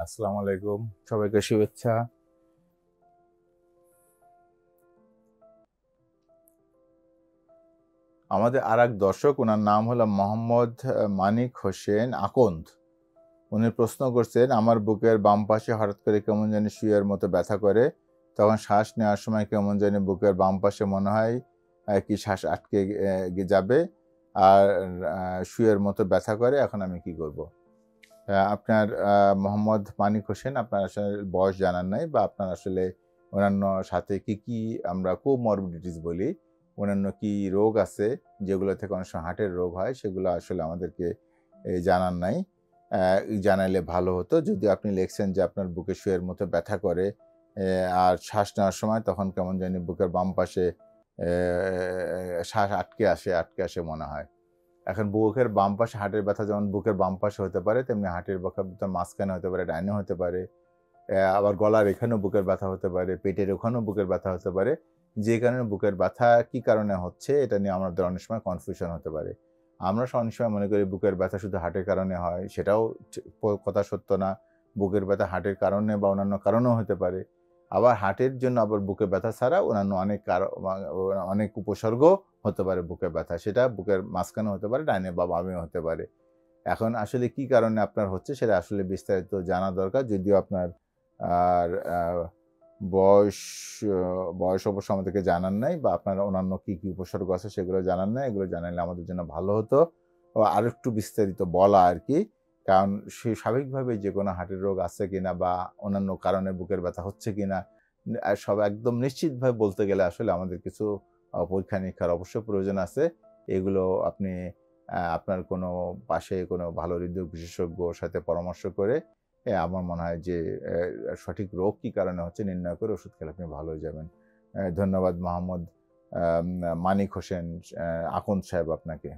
আসসালামু আলাইকুম, সবাইকে শুভেচ্ছা। আমাদের আরেক দর্শক, ওনার নাম হলো মোহাম্মদ মানিক হোসেন আকন্দ। উনি প্রশ্ন করছেন, আমার বুকের বাম পাশে হঠাৎ করে কেমন জানি শুয়ের মতো ব্যথা করে, তখন শ্বাস নেওয়ার সময় কেমন জানি বুকের বাম পাশে মনে হয় কি শ্বাস আটকে যাবে, আর শুয়ের মতো ব্যথা করে। এখন আমি কি করব? আপনার মোহাম্মদ মানিক হোসেন, আপনার আসলে বয়স জানান নাই, বা আপনার আসলে অন্যান্য সাথে কি আমরা কোমরবিডিটিস বলি, অন্যান্য কি রোগ আছে যেগুলো থেকে অনেক সময় হার্টের রোগ হয়, সেগুলো আসলে আমাদেরকে জানান নাই। জানাইলে ভালো হতো। যদিও আপনি লিখছেন যে আপনার বুকে শুয়ের মতো ব্যথা করে, আর শ্বাস নেওয়ার সময় তখন কেমন জানি বুকের বাম পাশে শ্বাস আটকে আসে মনে হয়। এখন বুকের বাম পাশে হার্টের ব্যথা যেমন বুকের বাম পাশে হতে পারে, তেমনি হার্টের ব্যথা মাঝখানে হতে পারে, ডাইনে হতে পারে। আবার গলার এখানেও বুকের ব্যথা হতে পারে, পেটের ওখানেও বুকের ব্যথা হতে পারে। যে কারণে বুকের ব্যথা কি কারণে হচ্ছে, এটা নিয়ে আমাদের অনেক সময় কনফিউশন হতে পারে। আমরা অনেক সময় মনে করি বুকের ব্যথা শুধু হার্টের কারণে হয়, সেটাও কথা সত্য না। বুকের ব্যথা হার্টের কারণে বা অন্যান্য কারণেও হতে পারে। আবার হার্টের জন্য আবার বুকের ব্যথা ছাড়া অন্যান্য অনেক উপসর্গ হতে পারে বুকের ব্যথা। সেটা বুকের মাঝখানে হতে পারে, ডাইনে বা বামেও হতে পারে। এখন আসলে কি কারণে আপনার হচ্ছে, সেটা আসলে বিস্তারিত জানা দরকার। যদিও আপনার আর বয়স বয়স অবশ্য আমাদেরকে জানান নাই, বা আপনার অন্যান্য কি উপসর্গ আছে সেগুলো জানান নাই। এগুলো জানাইলে আমাদের জন্য ভালো হতো, ও আরেকটু বিস্তারিত বলা আরকি। কারণ স্বাভাবিকভাবে যেকোনো হার্টের রোগ আছে কিনা বা অন্যান্য কারণে বুকের ব্যথা হচ্ছে কিনা, সব একদম নিশ্চিতভাবে বলতে গেলে আসলে আমাদের কিছু পরীক্ষা-নিরীক্ষার অবশ্যই প্রয়োজন আছে। এগুলো আপনি আপনার কোনো পাশে কোনো ভালো হৃদরোগ বিশেষজ্ঞর সাথে পরামর্শ করে, আমার মনে হয় যে সঠিক রোগ কি কারণে হচ্ছে নির্ণয় করে ওষুধ খেলে আপনি ভালো হয়ে যাবেন। ধন্যবাদ মোহাম্মদ মানিক হোসেন আকন্দ সাহেব আপনাকে।